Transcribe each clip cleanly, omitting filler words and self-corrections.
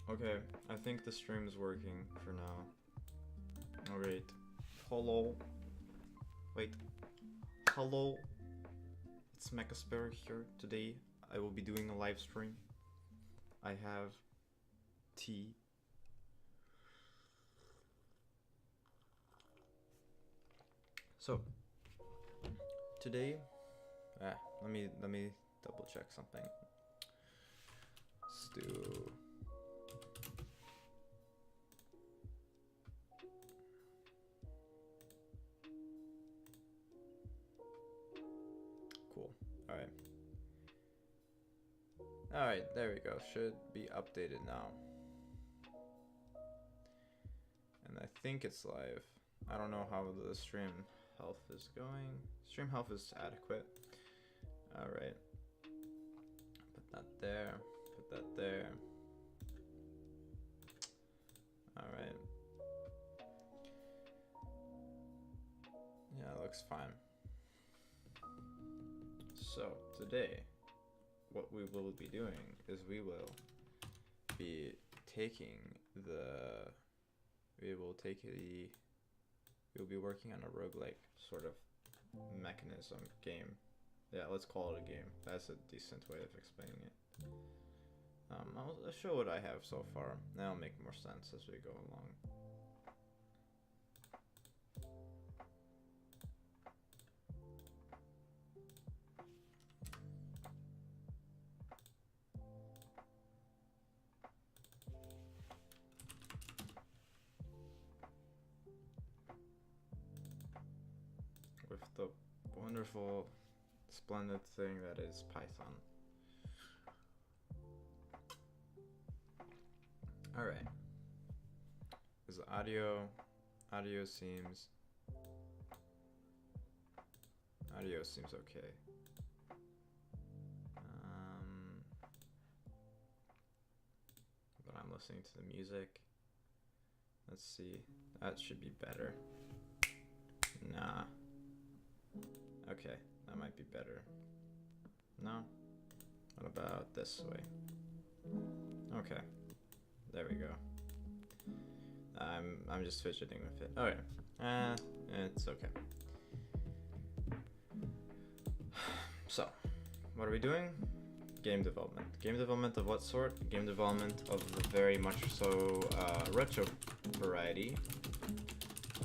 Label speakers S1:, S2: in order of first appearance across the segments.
S1: Okay, I think the stream's working for now. Oh wait. Hello. Wait. Hello. It's Mechasper here. Today I will be doing a live stream. I have tea. So today, let me double check something. Let's do. Cool. All right. All right. There we go. Should be updated now. And I think it's live. I don't know how the stream health is going. Stream health is adequate. All right. Put that there. Put that there. All right. Yeah, it looks fine. So today, what we will be doing is we will be taking the, we'll be working on a roguelike sort of mechanism game. Yeah, let's call it a game. That's a decent way of explaining it. I'll show what I have so far. That'll make more sense as we go along. With the wonderful, splendid thing that is Python. All right. Is audio seems okay. But I'm listening to the music. Let's see. That should be better. Nah. Okay, that might be better. No? What about this way? Okay. There we go. I'm just fidgeting with it. Okay. It's okay. So, what are we doing? Game development. Game development of what sort? Game development of the very much so retro variety.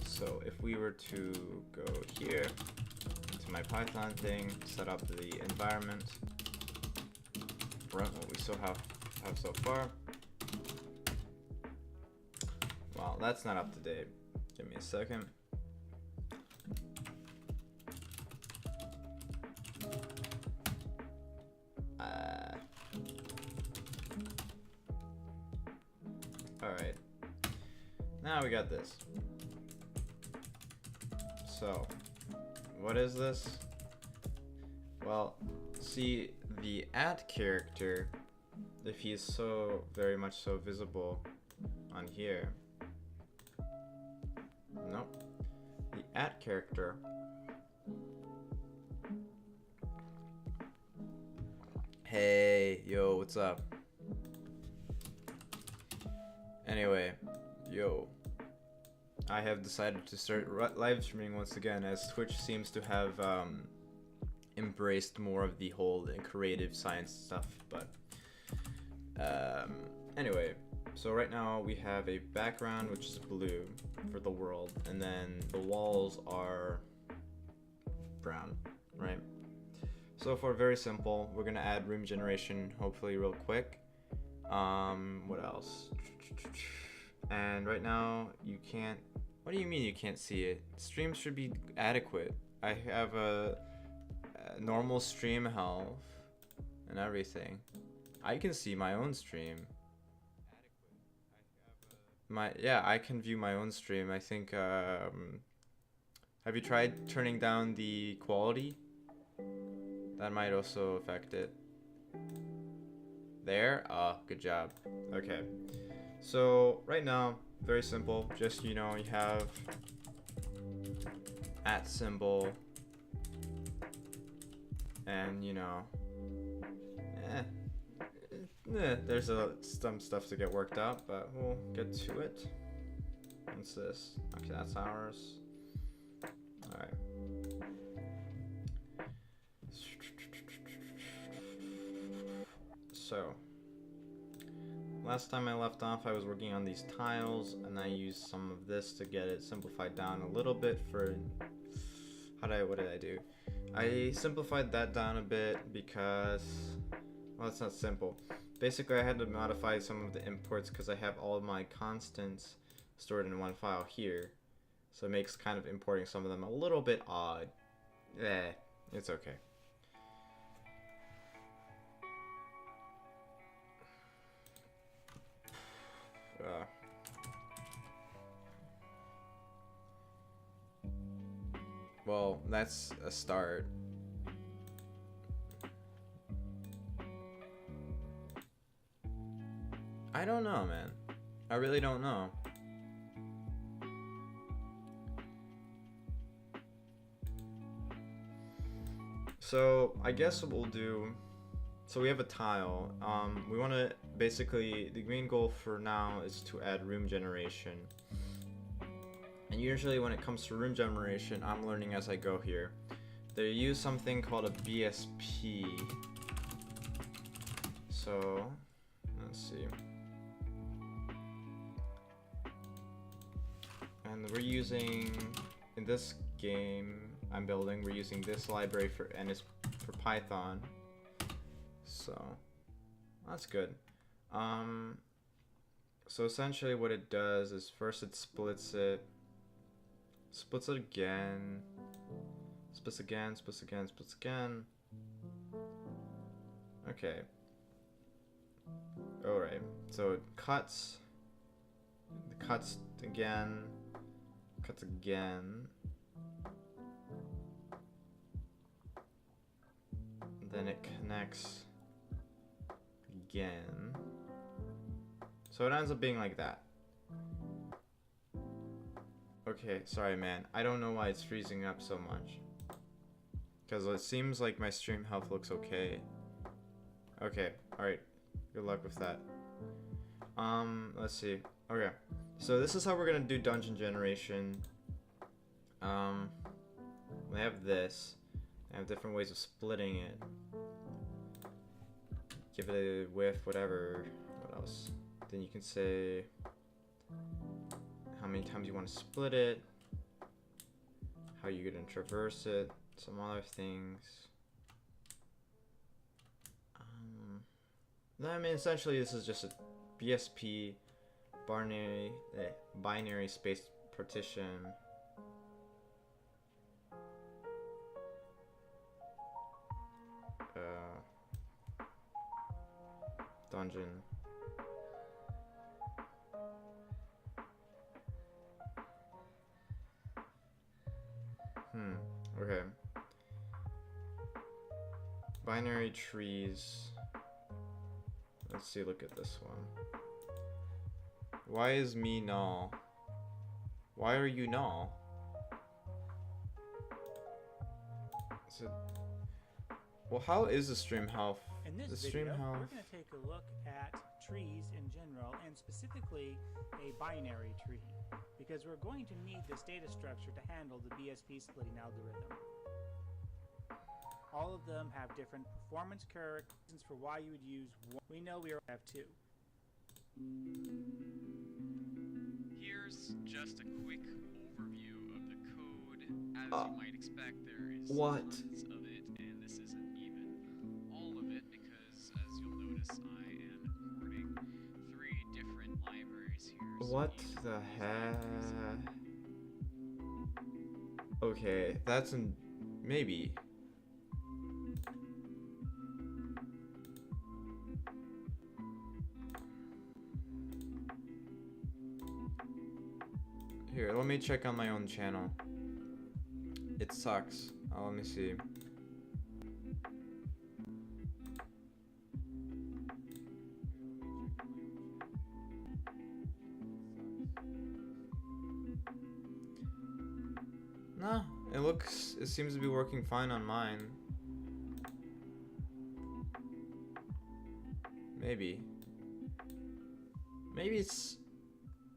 S1: So if we were to go here to my Python thing, set up the environment, run what we still have so far. Well, that's not up to date. Give me a second. Alright. Now we got this. So, what is this? Well, see, the @, character, if he's so very much so visible on here. Nope. The @ character hey, yo, what's up? Anyway, yo, I have decided to start live streaming once again, as Twitch seems to have embraced more of the whole creative science stuff. But anyway, so right now we have a background which is blue for the world, and then the walls are brown, right? So for very simple, we're gonna add room generation hopefully real quick. What else? And right now you can't. What do you mean you can't see it? Stream should be adequate. I have a normal stream health and everything. I can see my own stream. Yeah, I can view my own stream. I think. Have you tried turning down the quality? That might also affect it. There? Ah, good job. Okay. So right now, very simple. Just, you know, you have @ symbol, and you know, there's some stuff to get worked out, but we'll get to it. What's this? Okay, that's ours. All right. So, last time I left off, I was working on these tiles, and I used some of this to get it simplified down a little bit for, what did I do? I simplified that down a bit because, well, it's not simple. Basically, I had to modify some of the imports because I have all of my constants stored in one file here. So it makes kind of importing some of them a little bit odd. It's okay. Well, that's a start. I don't know, man. I really don't know. So, I guess what we'll do... So we have a tile. We want to basically... The main goal for now is to add room generation. And usually when it comes to room generation, I'm learning as I go here. They use something called a BSP. So, let's see. And we're using, in this game I'm building, we're using this library and it's for Python. So, that's good. So essentially what it does is first it splits it again, splits again. Okay. Alright, so it cuts again, then it connects again. So it ends up being like that. Okay, sorry man. I don't know why it's freezing up so much. Because it seems like my stream health looks okay. Okay, alright. Good luck with that. Let's see. Okay. So this is how we're gonna do dungeon generation. We have this. I have different ways of splitting it. Give it a width, whatever. What else? Then you can say how many times you want to split it, how you're going to traverse it, some other things. I mean, essentially this is just a BSP binary space partition. Dungeon. Okay. Binary trees. Let's see, look at this one. Why is me null? Why are you null? Is it... Well, how is the stream health?
S2: In this video, we're going to take a look at trees in general, and specifically a binary tree, because we're going to need this data structure to handle the BSP splitting algorithm. All of them have different performance characteristics for why you would use one. We know we have two.
S3: Here's just a quick overview of the code. As you might expect, there is tons of it, and this isn't even all of it, because as you'll notice, I am importing 3 different libraries here.
S1: What the heck? Okay, that's maybe. Here, let me check on my own channel. It sucks. Let me see. No, it seems to be working fine on mine. Maybe it's,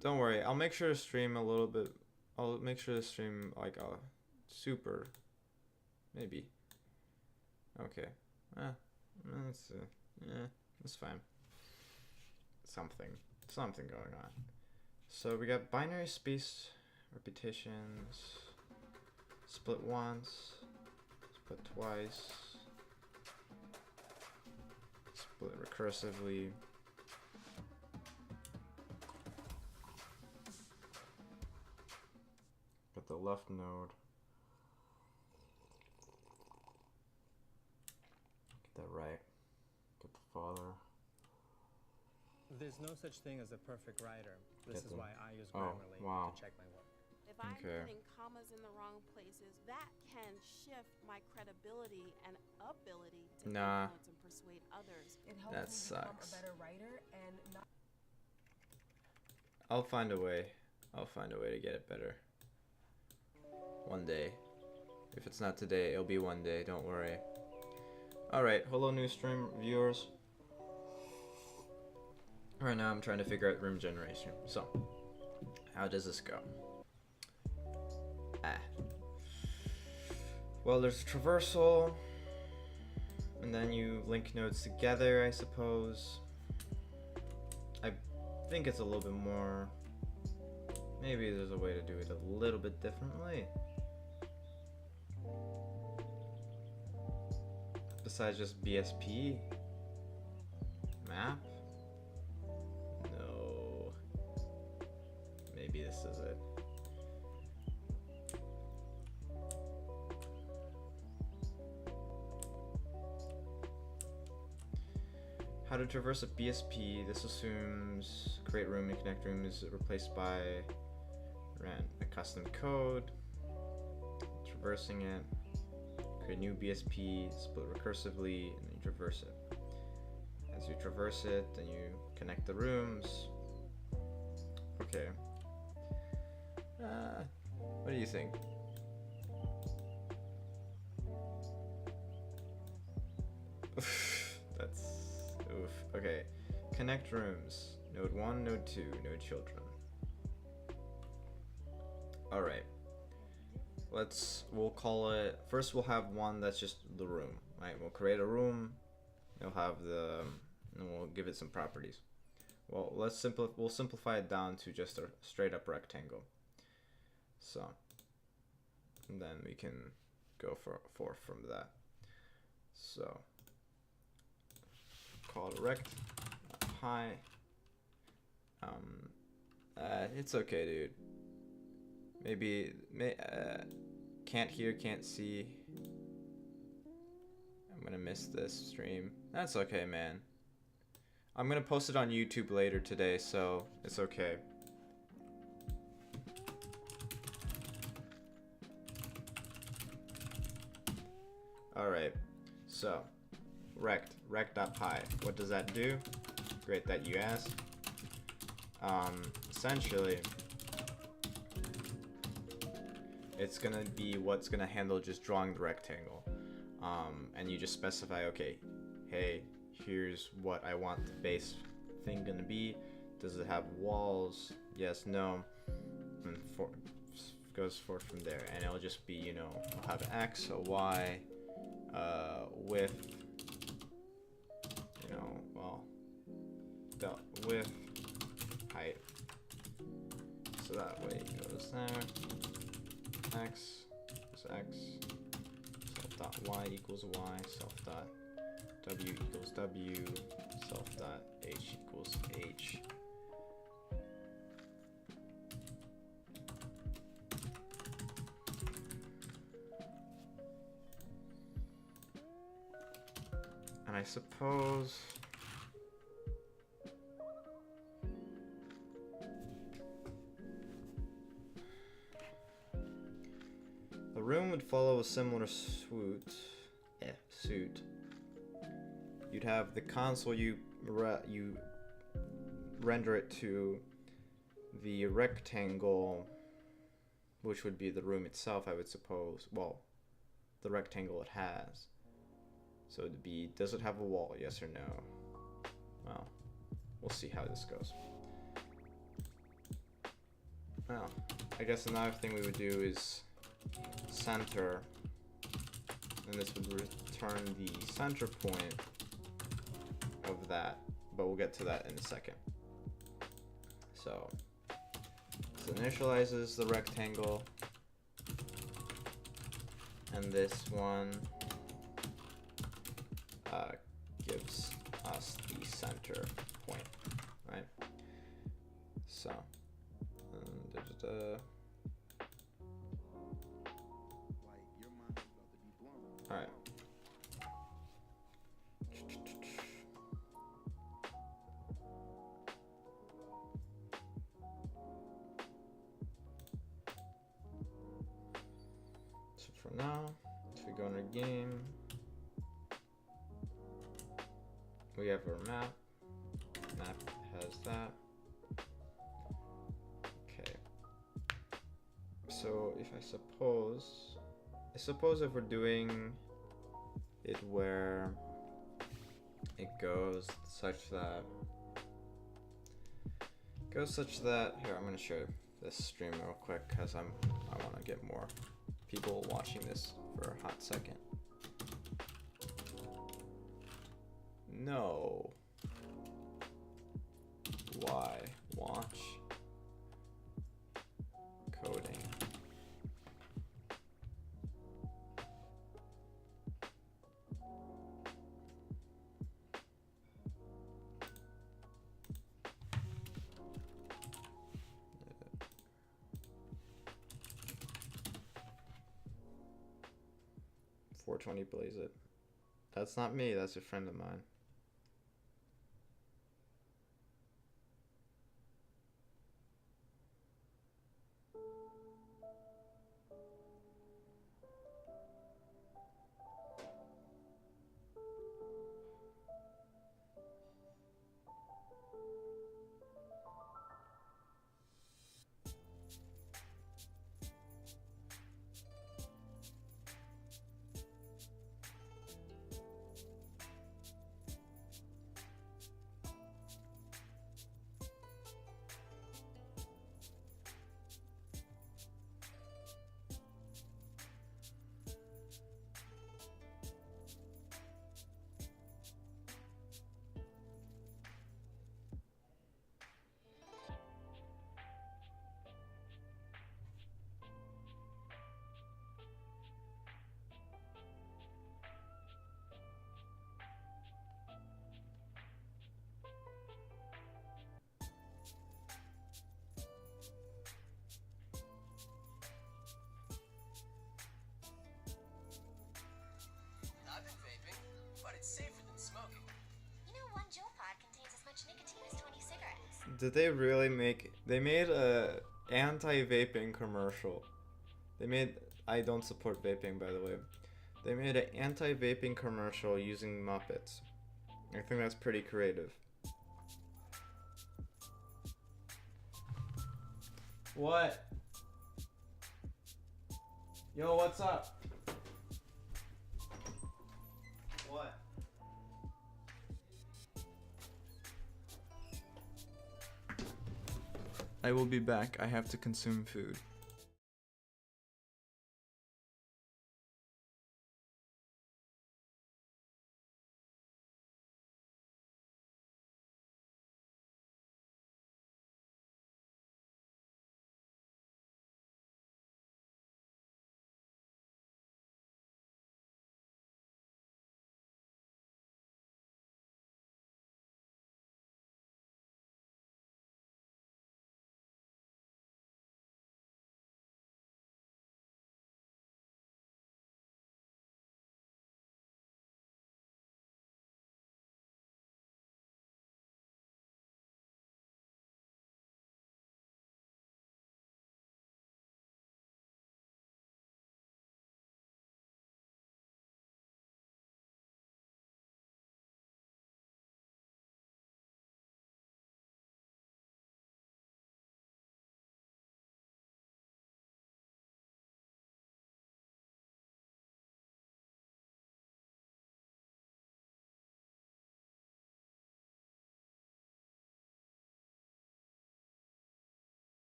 S1: don't worry, I'll make sure to stream a little bit. I'll make sure to stream like a super, maybe. Okay, that's fine. Something going on. So we got binary space repetitions, split once, split twice, split recursively. Got the left node. Get that right. Get the father.
S4: There's no such thing as a perfect writer. This
S1: Get
S4: is
S1: them.
S4: why I use
S1: Oh,
S4: Grammarly
S1: wow.
S4: to check my work.
S5: If I'm
S1: Okay.
S5: putting commas in the wrong places, that can shift my credibility and ability to
S1: Nah.
S5: influence and persuade others.
S6: It helps
S1: That
S6: me become
S1: sucks.
S6: a better writer and not.
S1: I'll find a way. I'll find a way to get it better. One day. If it's not today, it'll be one day, don't worry. Alright, hello new stream viewers. Right now I'm trying to figure out room generation. So, how does this go? Well, there's traversal, and then you link nodes together, I suppose. I think it's a little bit more. Maybe there's a way to do it a little bit differently. Besides just BSP map? No. Maybe this is it. How to traverse a BSP. This assumes create room and connect room is replaced by a custom code. Traversing it. Create a new BSP, split recursively, and then you traverse it. As you traverse it, then you connect the rooms. Okay. What do you think? That's oof. Okay. Connect rooms. Node 1, node 2, node children. Alright. We'll call it, first we'll have one that's just the room, right? We'll create a room, we'll have and we'll give it some properties. Well, we'll simplify it down to just a straight up rectangle. So, and then we can go forth from that. So, call it rect pi. It's okay, dude. Maybe, can't hear, can't see. I'm gonna miss this stream. That's okay, man. I'm gonna post it on YouTube later today, so it's okay. Alright, so, rect.py. What does that do? Great that you asked. Essentially, it's gonna be what's gonna handle just drawing the rectangle. And you just specify, okay, hey, here's what I want the base thing gonna be. Does it have walls? Yes, no. And goes forth from there. And it'll just be, I'll have an X, a Y, width, width, height. So that way it goes there. X is X. Self dot Y equals Y. Self dot W equals W. Self dot H equals H. And I suppose the room would follow a similar suit. You'd have the console, you render it to the rectangle which would be the room itself, I would suppose. Well, the rectangle it has. So it'd be, does it have a wall, yes or no? Well, we'll see how this goes. Now, I guess another thing we would do is center, and this would return the center point of that, but we'll get to that in a second. So, this initializes the rectangle, and this one gives us the center point, right? So, all right. So for now, if we go in our game, we have our map. Map has that. Okay. So if I suppose if we're doing it where it goes such that here, I'm gonna show this stream real quick because I want to get more people watching this for a hot second. No. Why? Watch. Coding. .420 Blaze It. That's not me, that's a friend of mine. Did they really make... They made a anti-vaping commercial. They made... I don't support vaping, by the way. They made an anti-vaping commercial using Muppets. I think that's pretty creative. What? Yo, what's up? What? I will be back. I have to consume food.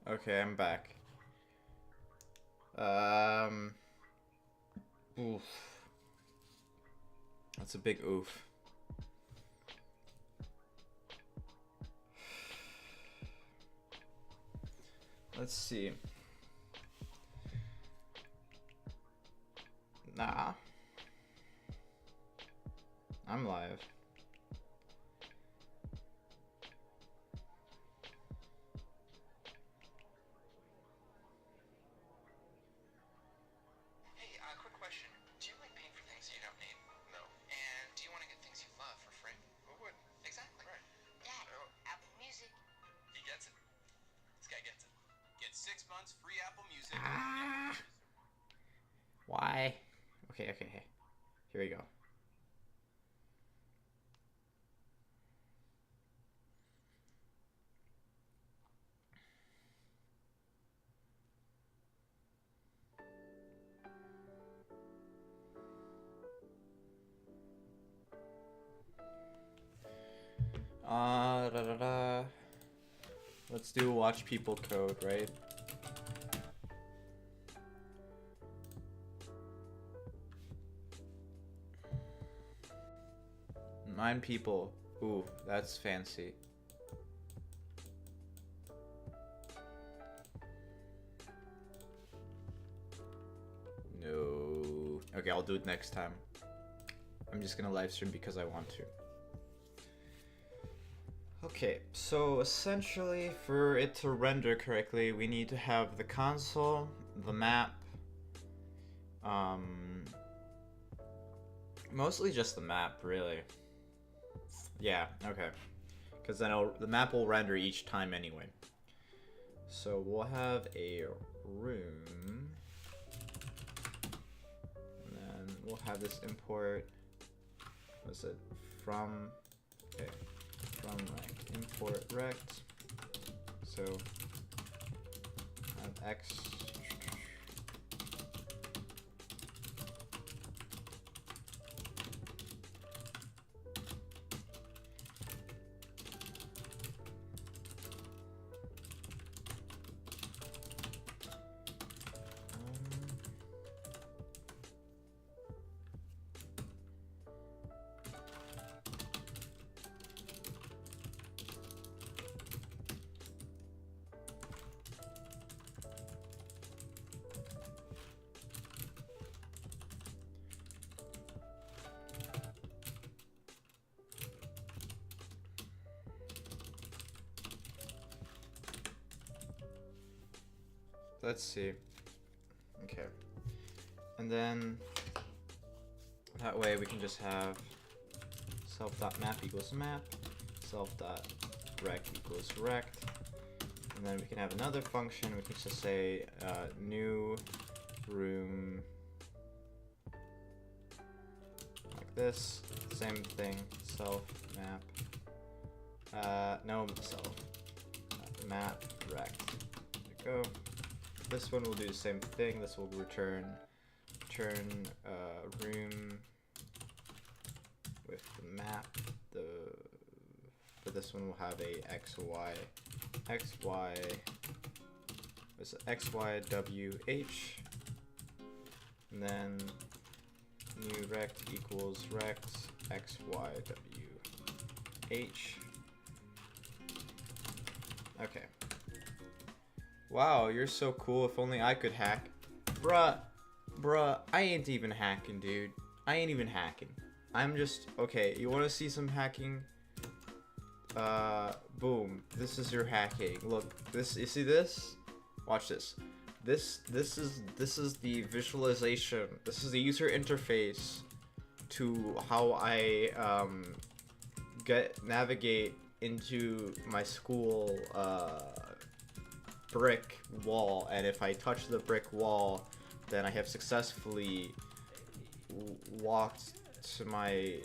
S1: Okay, I'm back. Oof. That's a big oof. Let's see. Nah. I'm live.
S6: Quick question. Do you like paying for things you don't need? No. And do you want to get things you love for free? Who wouldn't? Exactly. Right.
S7: Dad, Apple Music.
S6: He gets it. This guy gets it. Get 6 months free Apple Music.
S1: Why? Okay. Here we go. Let's do watch people code, right? Mind people. Ooh, that's fancy. No. Okay, I'll do it next time. I'm just gonna live stream because I want to. Okay, so essentially for it to render correctly, we need to have the console, the map, mostly just the map, really. Yeah, okay. Because then the map will render each time anyway. So we'll have a room. And then we'll have this import, what's it, from, okay, from rect, import rect. So have x. Let's see. Okay. And then that way we can just have self.map equals map, self.rect equals rect. And then we can have another function. We can just say new room like this. Same thing, self map. No, self map rect. There we go. This one will do the same thing. This will return room with the map. For this one we'll have a xy wh, and then new rect equals rect xy wh. Okay. Wow, you're so cool. If only I could hack. Bruh, I ain't even hacking, dude. I ain't even hacking. I'm just, okay, you wanna see some hacking? Boom. This is your hacking. Look, this, you see this? Watch this. This is the visualization. This is the user interface to how I, navigate into my school, brick wall, and if I touch the brick wall, then I have successfully walked to my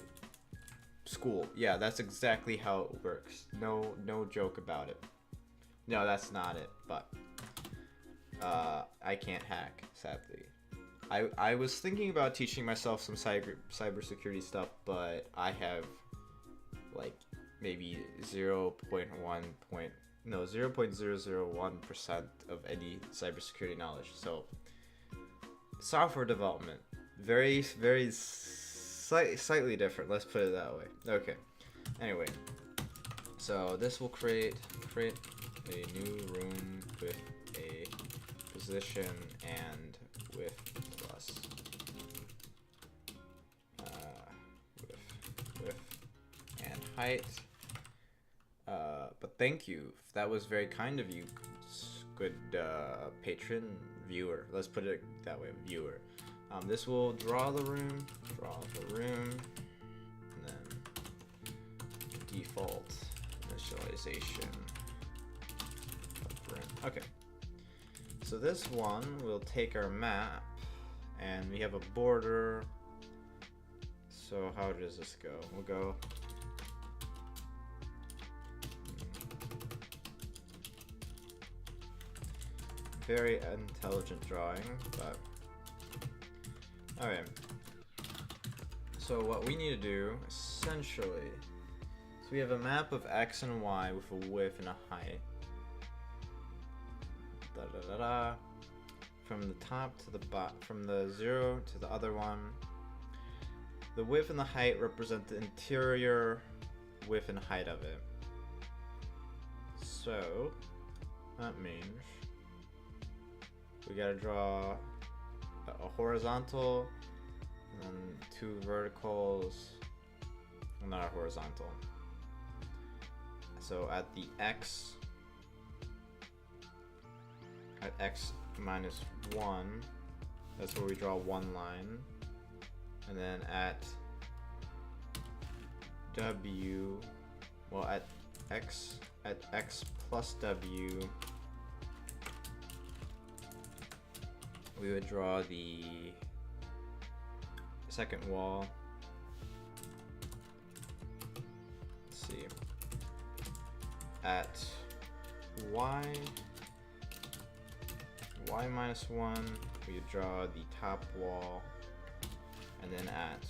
S1: school. Yeah, that's exactly how it works. No joke about it. No, that's not it, but I can't hack, sadly. I was thinking about teaching myself some cybersecurity stuff, but I have like maybe 0.1 no, 0.001% of any cybersecurity knowledge. So software development, very slightly different. Let's put it that way. Okay. Anyway, so this will create a new room with a position and with plus width and height. But thank you. That was very kind of you, good patron viewer. Let's put it that way, viewer. This will draw the room, and then default initialization of room. Okay. So this one will take our map, and we have a border. So how does this go? We'll go. Very intelligent drawing, but alright. So what we need to do, essentially, so we have a map of X and Y with a width and a height. From the top to the bottom, from the 0 to the other one. The width and the height represent the interior width and height of it. So that means we gotta draw a horizontal and then 2 verticals. Well, not a horizontal. So at the X, at X minus 1, that's where we draw one line. And then at W, well, at X plus W, we would draw the second wall. Let's see. At Y minus 1, we would draw the top wall. And then at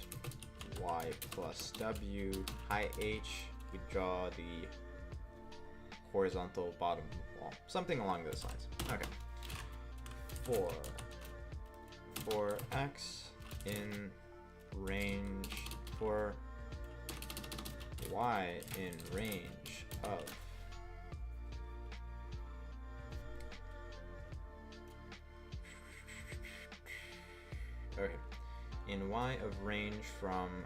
S1: Y plus W, height H, we draw the horizontal bottom wall. Something along those lines. Okay. For X in range, for Y in range of okay. In Y of range from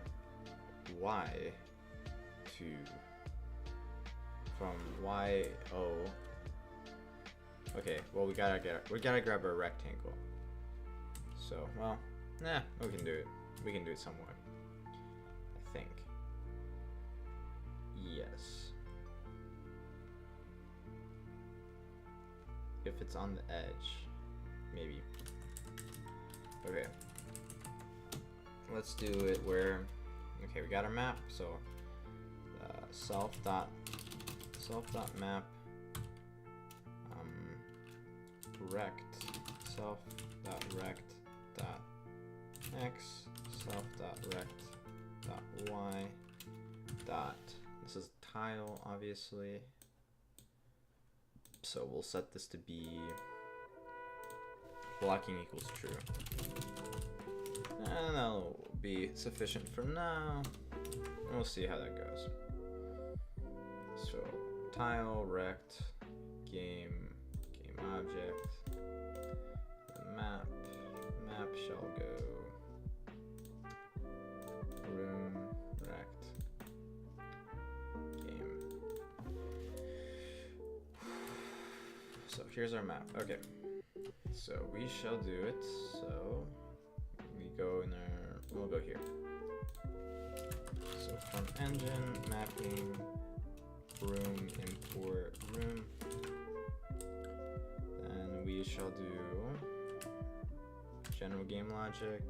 S1: Y to YO. Okay, well we gotta grab a rectangle. So well, we can do it. We can do it somewhere. I think. Yes. If it's on the edge, maybe. Okay. Let's do it where, okay, we got our map, so self dot map rect self dot rect dot x self dot rect dot y dot, this is tile obviously, so we'll set this to be blocking equals true. And that'll be sufficient for now. We'll see how that goes. So tile rect game object, the map shall go room rect game. So here's our map. Okay, so we shall do it. So we go in there, we'll go here. So from engine, mapping, room, import room. Then we shall do general game logic.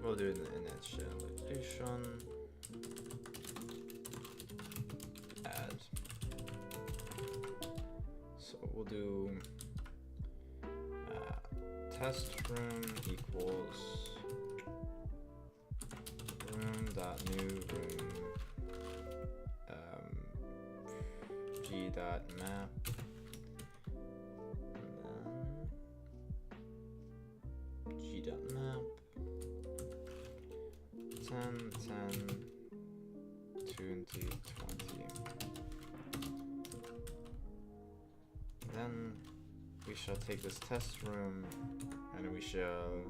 S1: We'll do it in initialization. Add. So we'll do test room equals room dot new room g.map. And then g.map. 10, 10, 20, 20. Then we shall take this test room and we shall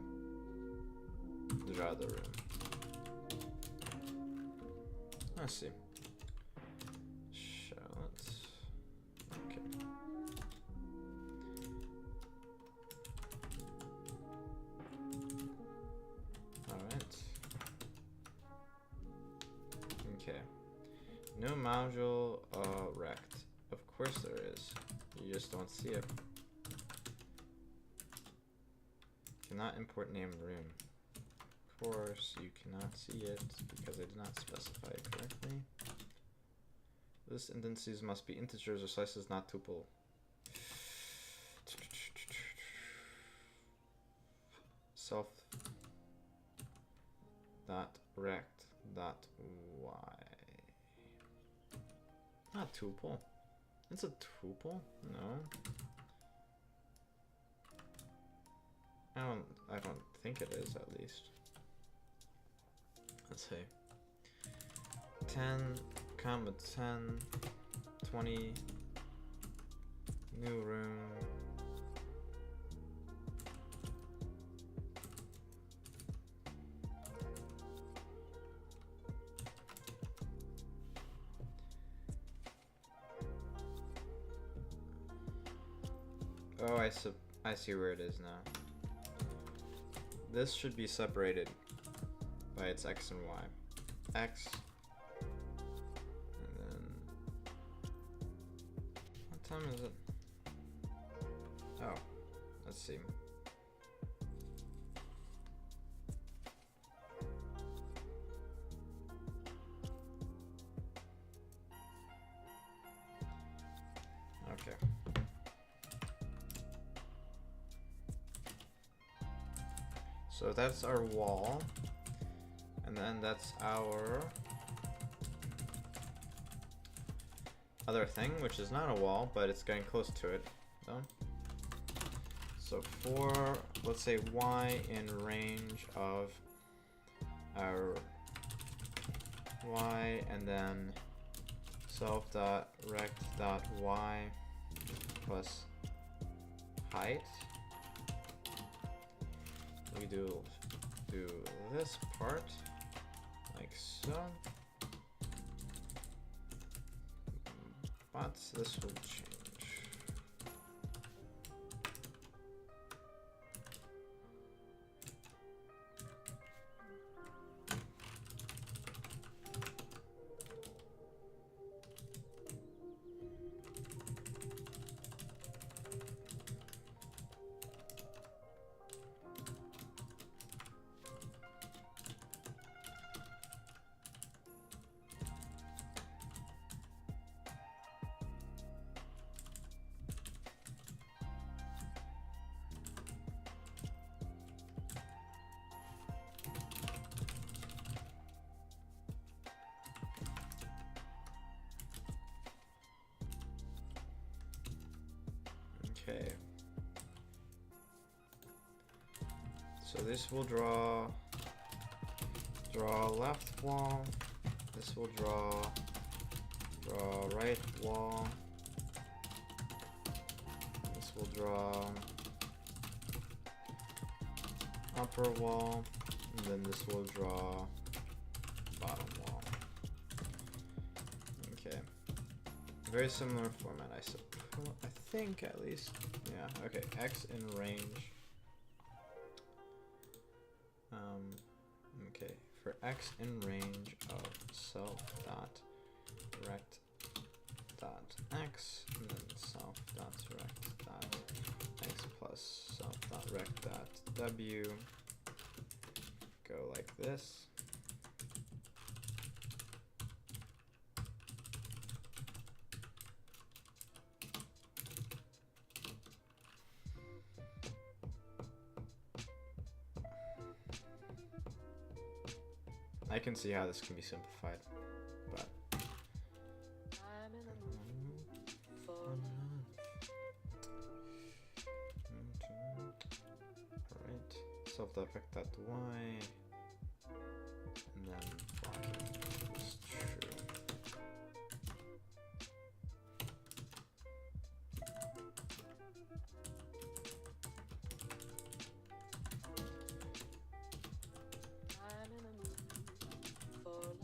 S1: draw the room. Let's see. Shall it? Okay. Alright. Okay. No module rect. Of course there is. You just don't see it. Cannot import named room. Of course, you cannot see it because I did not specify it correctly. This indices must be integers or slices, not tuple. Self dot rect dot y. Not tuple. It's a tuple? No. I don't think it is, at least. Let's see. 10, comma 10, 20, new room. Oh, I see where it is now. This should be separated by its x and y. X, and then what time is it? Oh, let's see. Okay. So that's our wall, and then that's our other thing, which is not a wall, but it's getting close to it, though. So for, let's say, y in range of our y, and then self.rect.y plus height. We do this part like so, but this will change. Okay. So this will draw left wall. This will draw right wall. This will draw upper wall, and then this will draw bottom wall. Okay. Very similar format, I suppose. I think, at least. Yeah, okay. X in range. Okay, for X in range of self dot rect dot X, and then self dot rect dot X plus self dot rect dot W. Go like this. I can see how this can be simplified, but self-direct that to Y, and then blocking is true.
S5: I'm in a mood for love.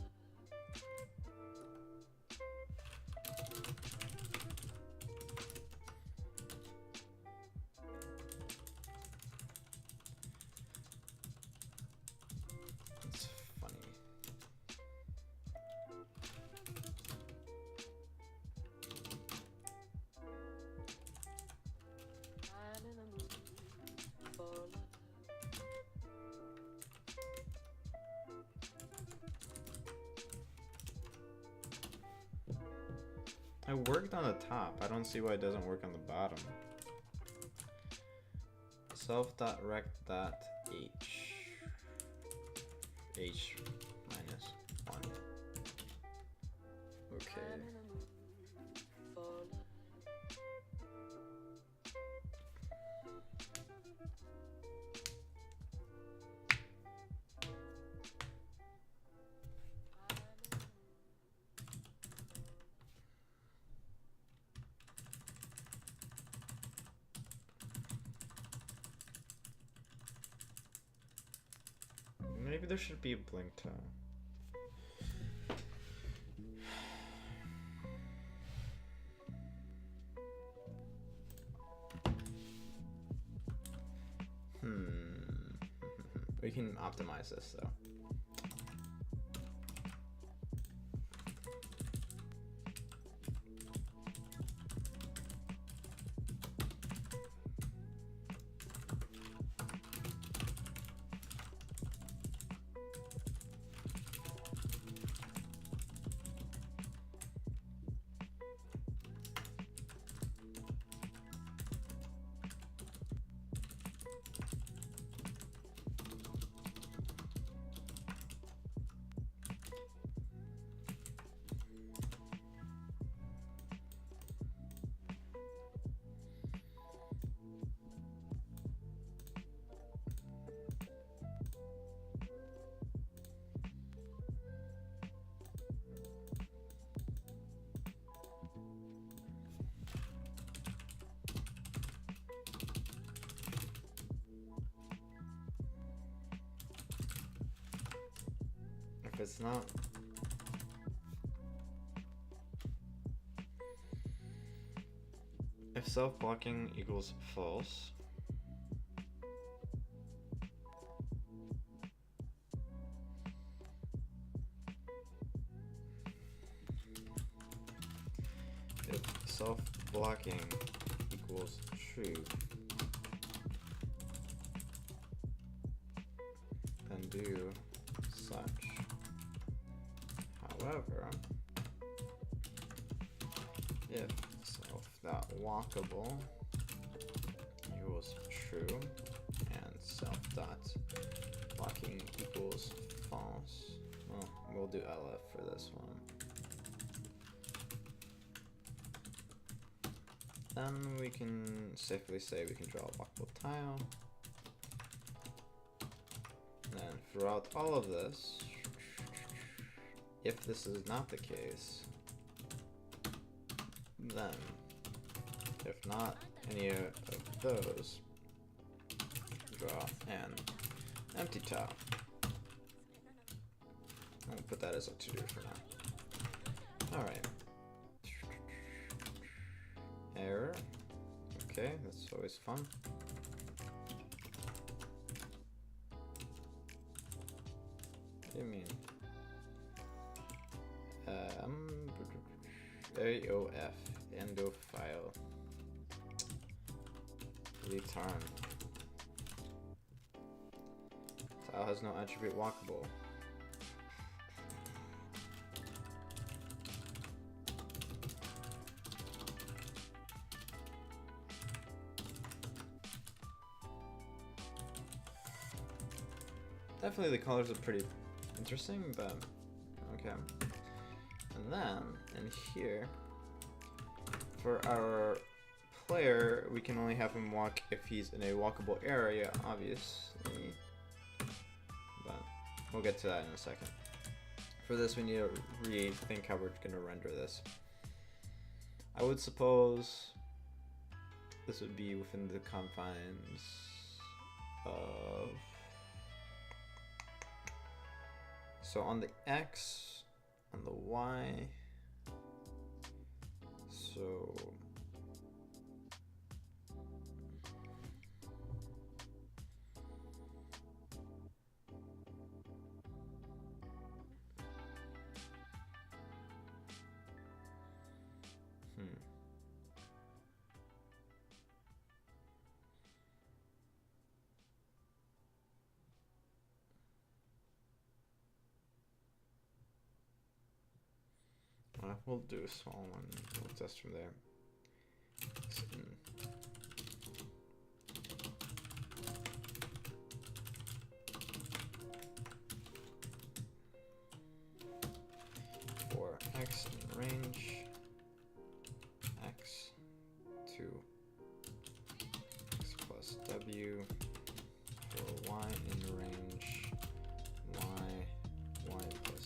S1: It's funny.
S5: I'm in a mood for love.
S1: I worked on the top. I don't see why it doesn't work on the bottom. Self.rect.h. H minus 1. Okay.
S5: I'm in a mood for love.
S1: Maybe there should be a blink tone. We can optimize this though. If it's not, if self-blocking equals false, if self-blocking equals true, then do such. However, if self.walkable equals true and self.blocking equals false, well, we'll do LF for this one. Then we can safely say we can draw a walkable tile. And then throughout all of this, if this is not the case, then if not any of those, draw an empty tile. I'll put that as a to-do for now. Alright. Error. Okay, that's always fun. What do you mean? AOF, endo file, return. Tile has no attribute walkable. Definitely the colors are pretty interesting, but okay. And then in here, for our player, we can only have him walk if he's in a walkable area, obviously. we'll get to that in a second. For this, we need to rethink how we're going to render this. I would suppose this would be within the confines of... So on the X, on the Y, so... We'll do a small one. We'll test from there. For X in range, X to X plus W. For Y in range, Y plus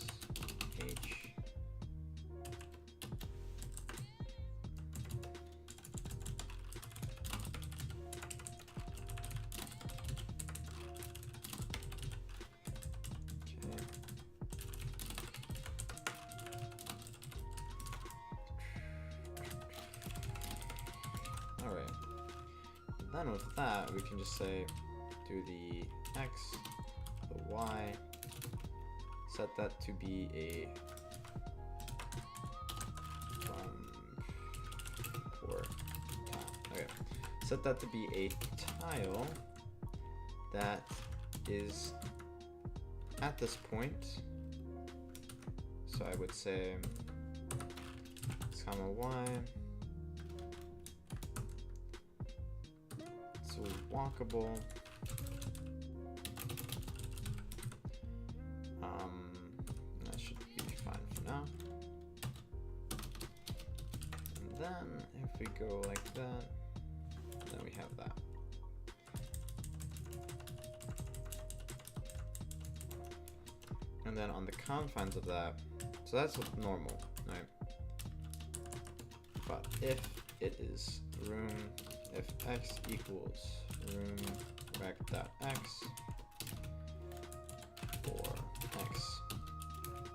S1: H. Then with that, we can just say, do the X, the Y, set that to be a for tile. Okay, set that to be a tile that is at this point. So I would say X comma Y. Walkable. That should be fine for now. And then if we go like that, then we have that. And then on the confines of that, so that's normal, right? But if it is room, if X equals room rect.x or X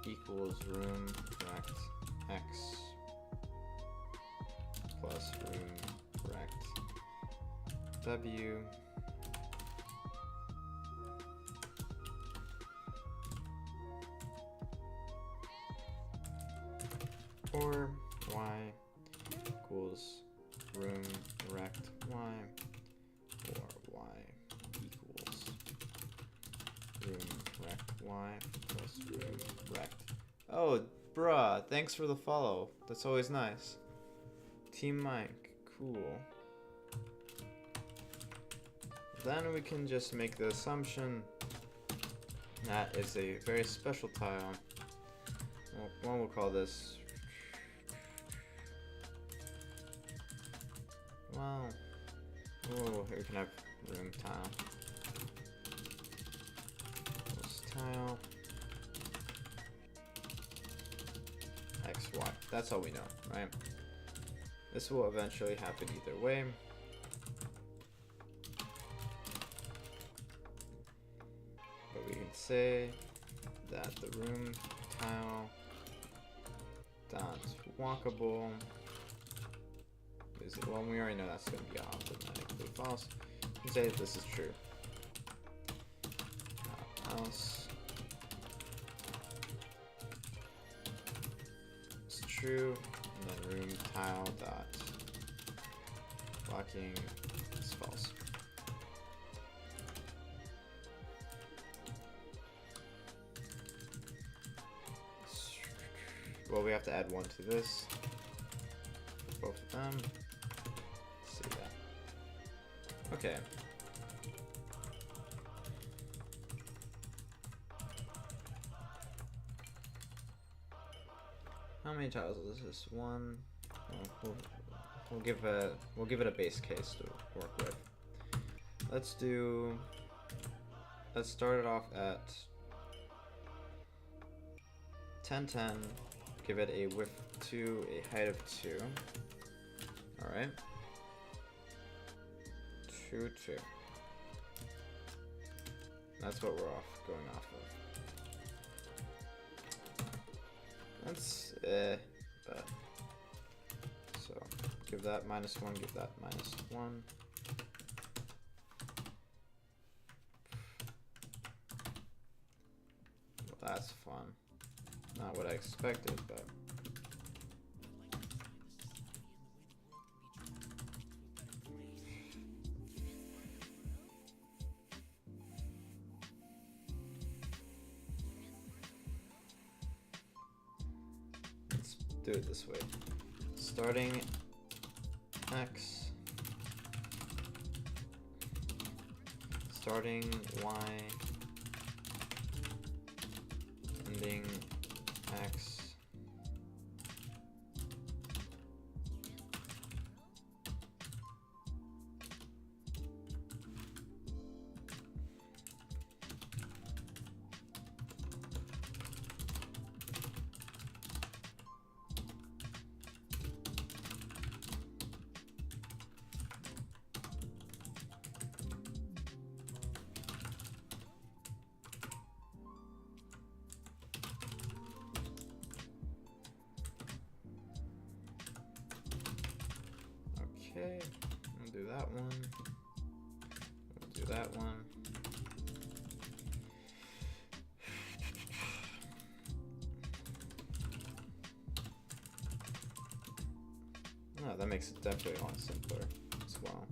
S1: equals room rect X plus room rect W or Y equals room rect Y or Y equals room rect Y plus room rect. Oh, bruh, thanks for the follow. That's always nice. Team Mike, cool. Then we can just make the assumption that is a very special tile. Well, one will call this. Well, oh, here we can have room tile. This tile. X, Y. That's all we know, right? This will eventually happen either way. But we can say that the room tile dot walkable is, well, we already know that's going to be automatically false. We can say that this is true. Else it's true, and then room tile dot blocking is false. Well, we have to add 1 to this for both of them. Let's see that. Okay. How many tiles is this? 1. We'll give it a base case to work with. Let's start it off at 10, 10. Give it a width 2, a height of 2. Alright. 2, 2. That's what we're going off of. That's but so give that -1, give that -1. Well, that's fun. Not what I expected, but let's do it this way. Starting X, starting Y, ending X. Okay, we'll do that one. We'll do that one. Oh, that makes it definitely a lot simpler as well.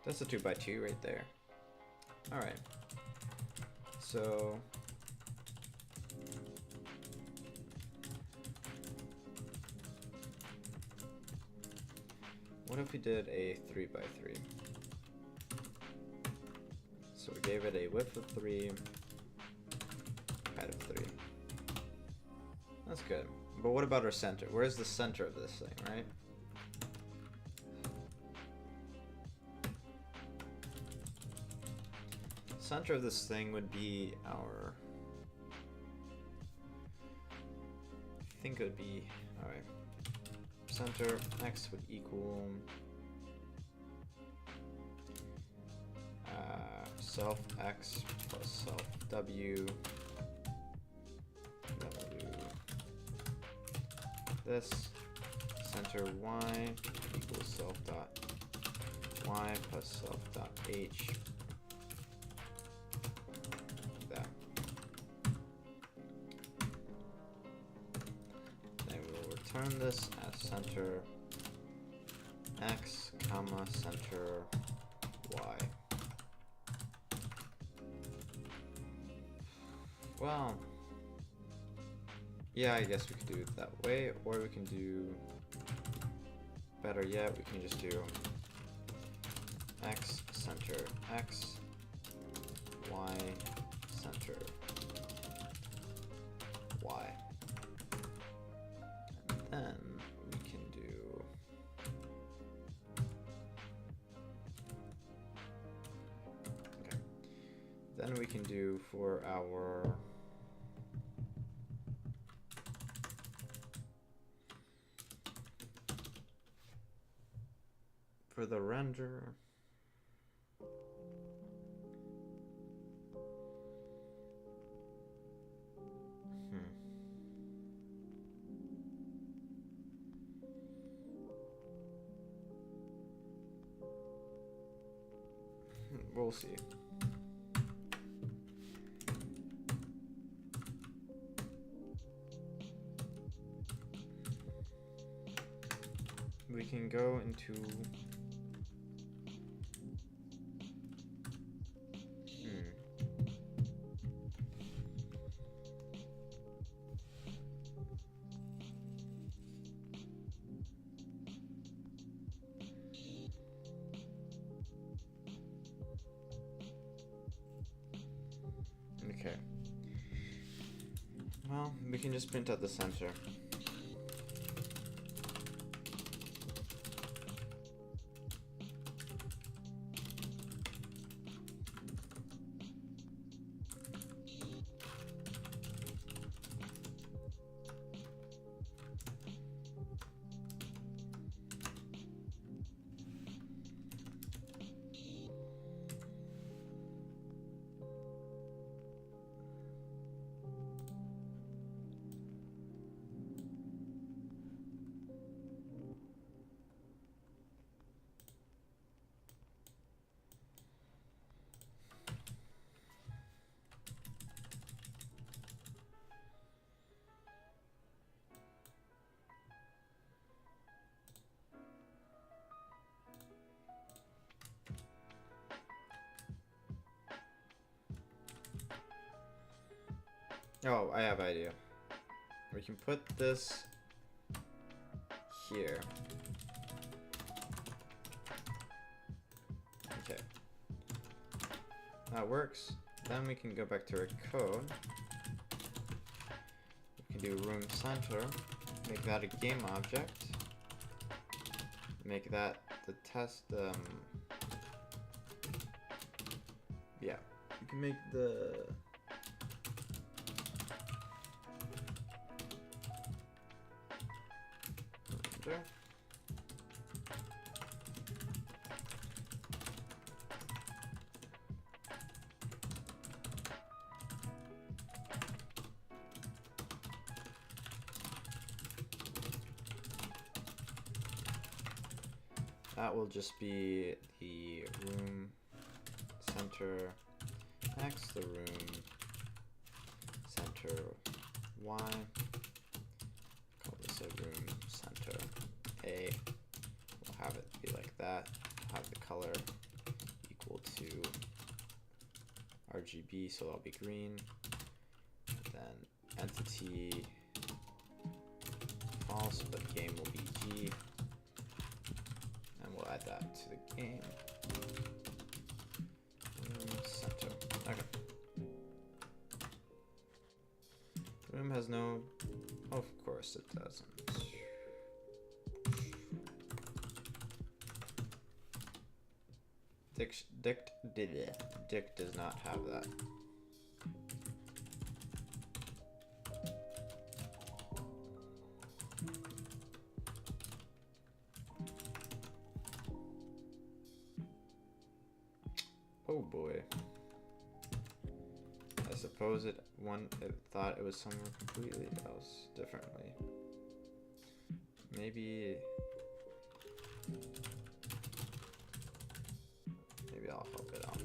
S1: That's a 2x2 right there. Alright. So what if we did a 3x3? So we gave it a width of 3, height of 3. That's good. But what about our center? Where's the center of this thing, right? Center of this thing would be our, I think it would be, alright, center X would equal self X plus self W, this, center Y equals self dot Y plus self dot H. Return this as center X, comma, center Y. Well, yeah, I guess we could do it that way, or we can do, better yet, we can just do X, center X, Y, center Y. Then we can do okay. Then we can do for our the render. We'll see. We can go into Okay. Well, we can just print out the center. Oh, I have an idea. We can put this here. Okay. That works. Then we can go back to our code. We can do room center. Make that a game object. Make that the test, yeah. You can make the there. That will just be the room center X, the room center Y. Call this a room center A. We'll have it be like that. Have the color equal to RGB, so that'll be green. And then entity false, but game will be G. And we'll add that to the game. Room center. Okay. Room has no. Of course it doesn't. Dict does not have that. Oh boy. I suppose it thought it was somewhere completely else differently. Maybe I'll help it out.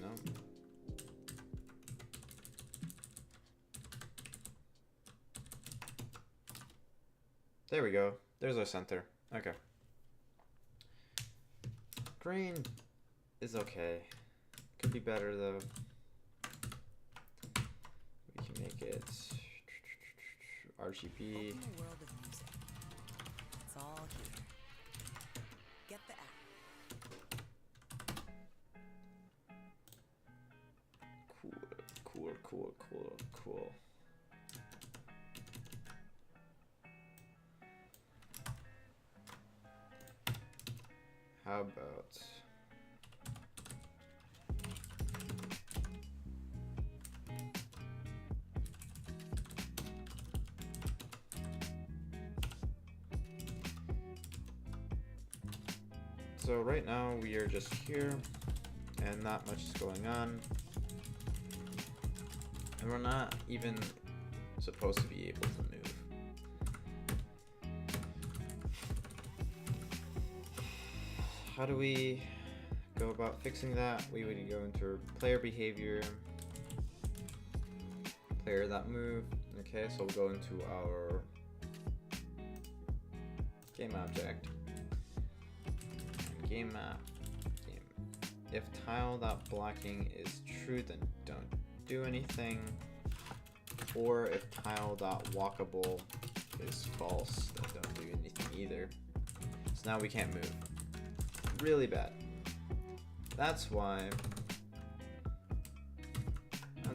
S1: No. There we go. There's our center. Okay. Green is okay. Could be better though. We can make it RGB.
S8: Open the world of music. It's all here. Get the app.
S1: Cool. How about so right now we are just here and not much is going on, and we're not even supposed to be able to move. How do we go about fixing that? We would go into player behavior, player that move. Okay, so we'll go into our game object, game map, game. If tile.blocking is true, then don't do anything. Or if tile.walkable is false, then don't do anything either. So now we can't move. Really bad. That's why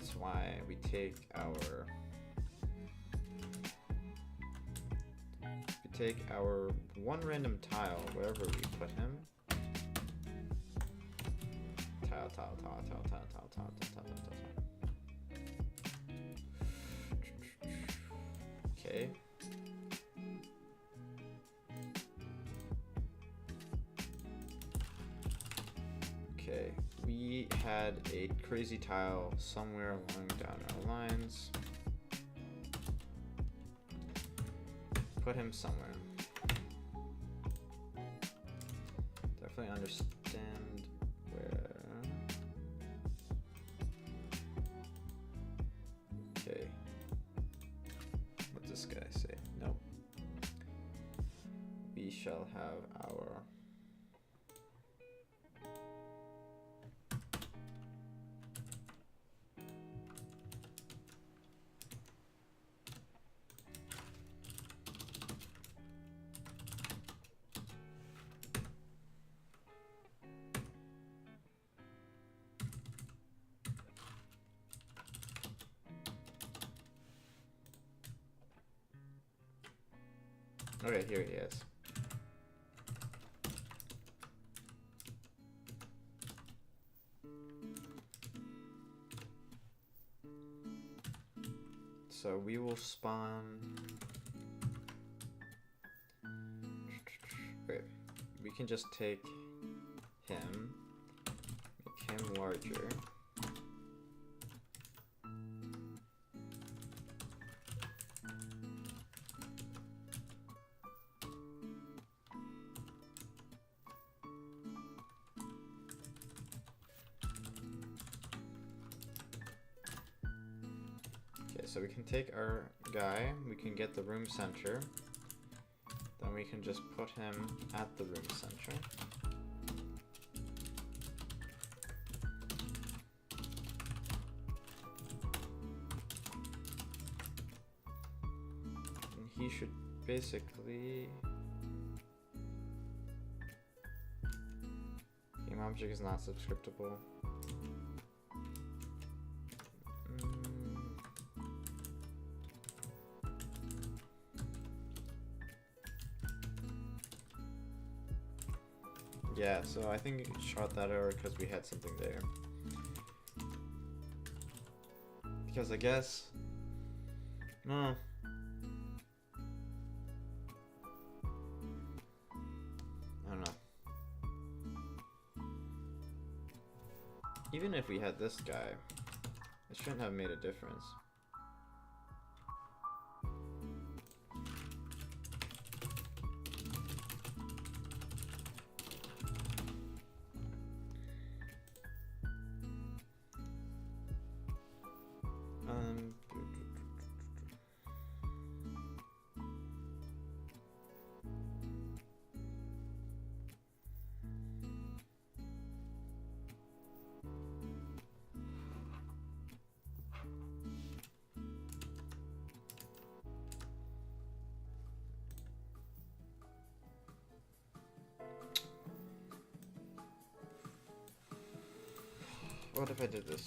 S1: that's why we take our one random tile wherever we put him. Tile. Okay. Okay, we had a crazy tile somewhere along down our lines. Put him somewhere. Definitely understand where. Okay. What's this guy say? Nope. We shall have our okay, here he is. So we will spawn. Wait, we can just take him, make him larger. So we can take our guy, we can get the room center, then we can just put him at the room center. And he should basically... Game object is not subscriptable. Yeah, so I think it shot that error because we had something there. Because I guess... No. I don't know. Even if we had this guy, it shouldn't have made a difference. What if I did this?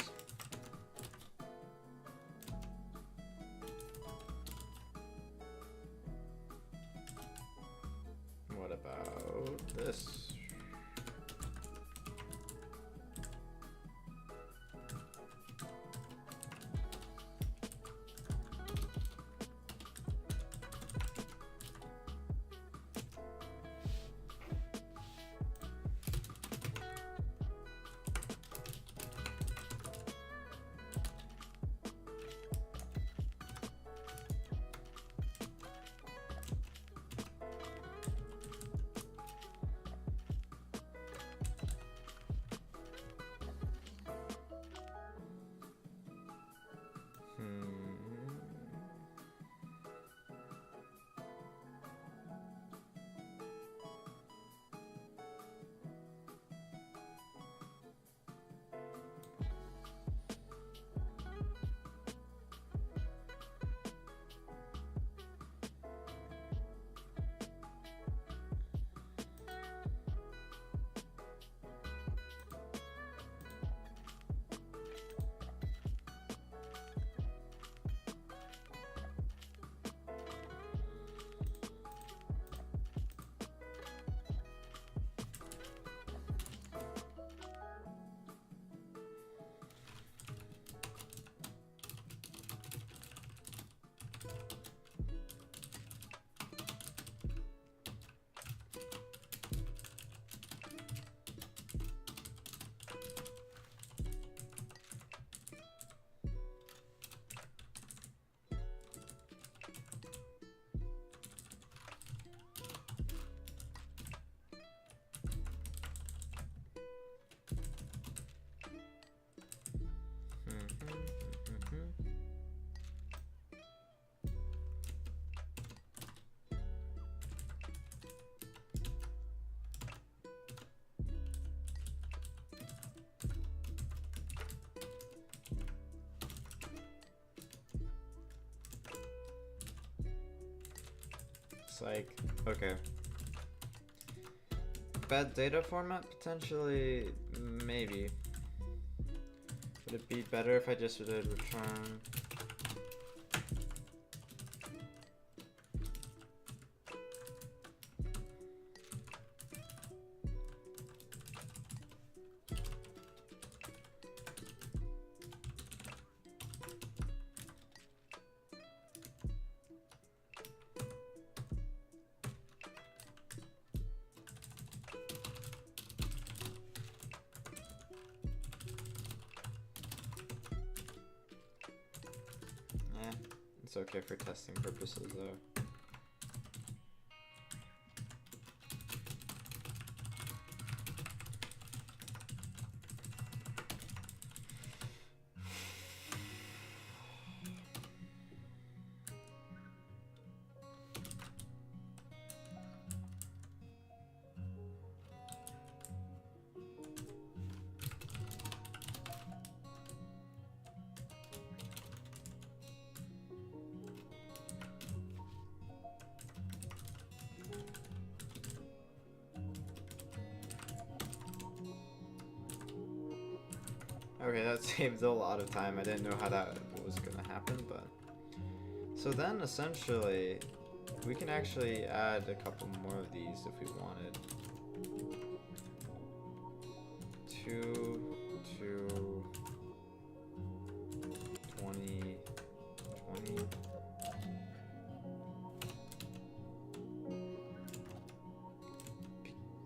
S1: What about this? Psych. Okay. Bad data format? Potentially, maybe. Would it be better if I just did return? It's okay for testing purposes though. Okay, that saves a lot of time. I didn't know how that was gonna happen, but... So then, essentially, we can actually add a couple more of these if we wanted. 2, 2, 20, 20.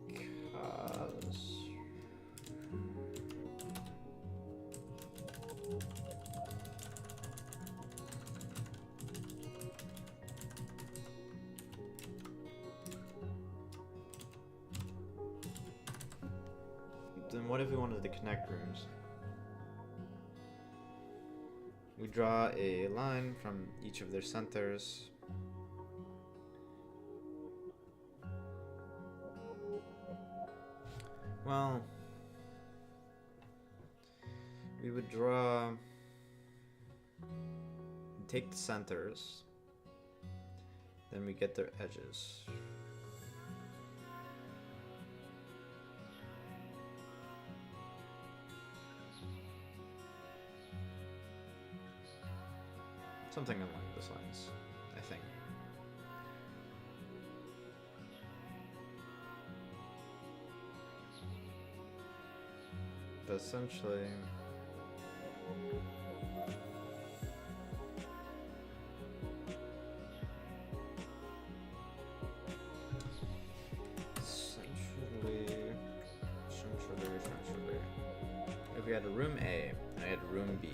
S1: Because... Then what if we wanted to connect rooms? We draw a line from each of their centers. Well, we would draw, take the centers, then we get their edges. Something along those lines, I think. But essentially... Essentially... If we had a room A, and I had room B,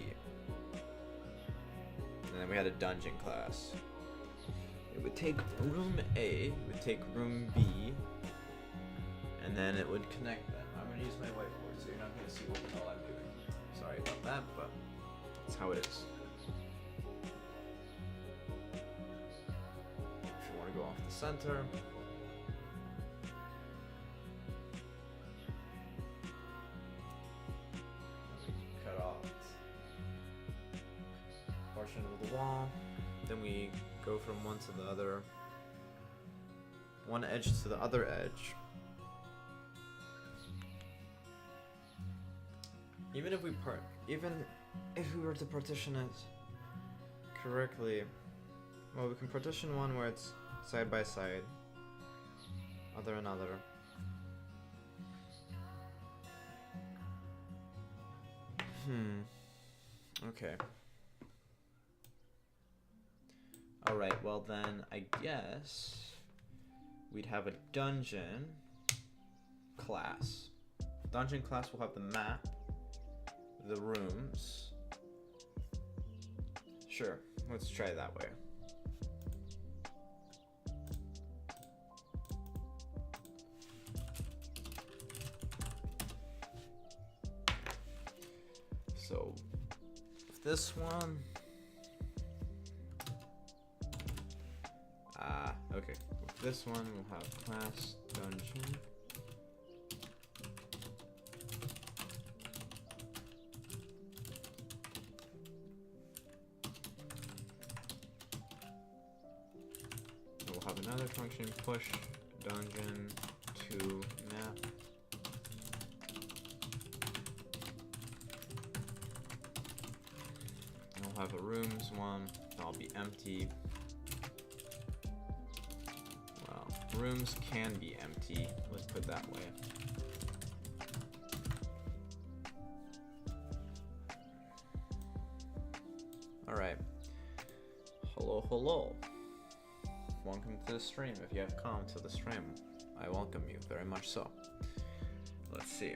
S1: and then we had a dungeon class. It would take room A, it would take room B, and then it would connect them. I'm going to use my whiteboard so you're not going to see what the hell I'm doing. Sorry about that, but that's how it is. If you want to go off the center, cut off portion of the wall, then we go from one to the other, one edge to the other edge. Even if we were to partition it correctly, well, we can partition one where it's side by side, other and other. Okay. Alright, well then, I guess we'd have a dungeon class. Dungeon class will have the map, the rooms. Sure, let's try that way. So, this one... okay. With this one, we'll have class dungeon. We'll have another function, push dungeon to map. And we'll have a rooms one, that'll be empty. Well, rooms can be empty, let's put it that way. Alright. Hello. Welcome to the stream. If you have come to the stream, I welcome you very much so. Let's see.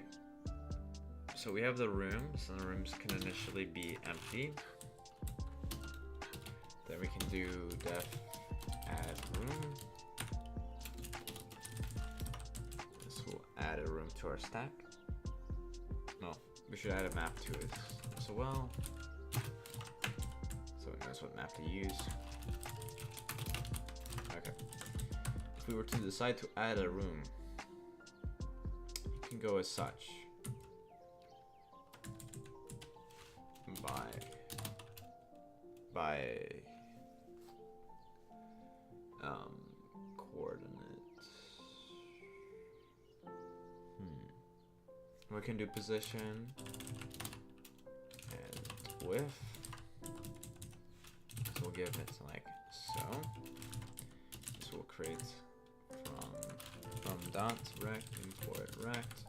S1: So we have the rooms, and the rooms can initially be empty. Then we can do def add room. This will add a room to our stack. No, we should add a map to it as well. So it knows what map to use. Okay. If we were to decide to add a room, it can go as such. By coordinates. We can do position and width. So we'll give it like so. This will create from dot rect import rect,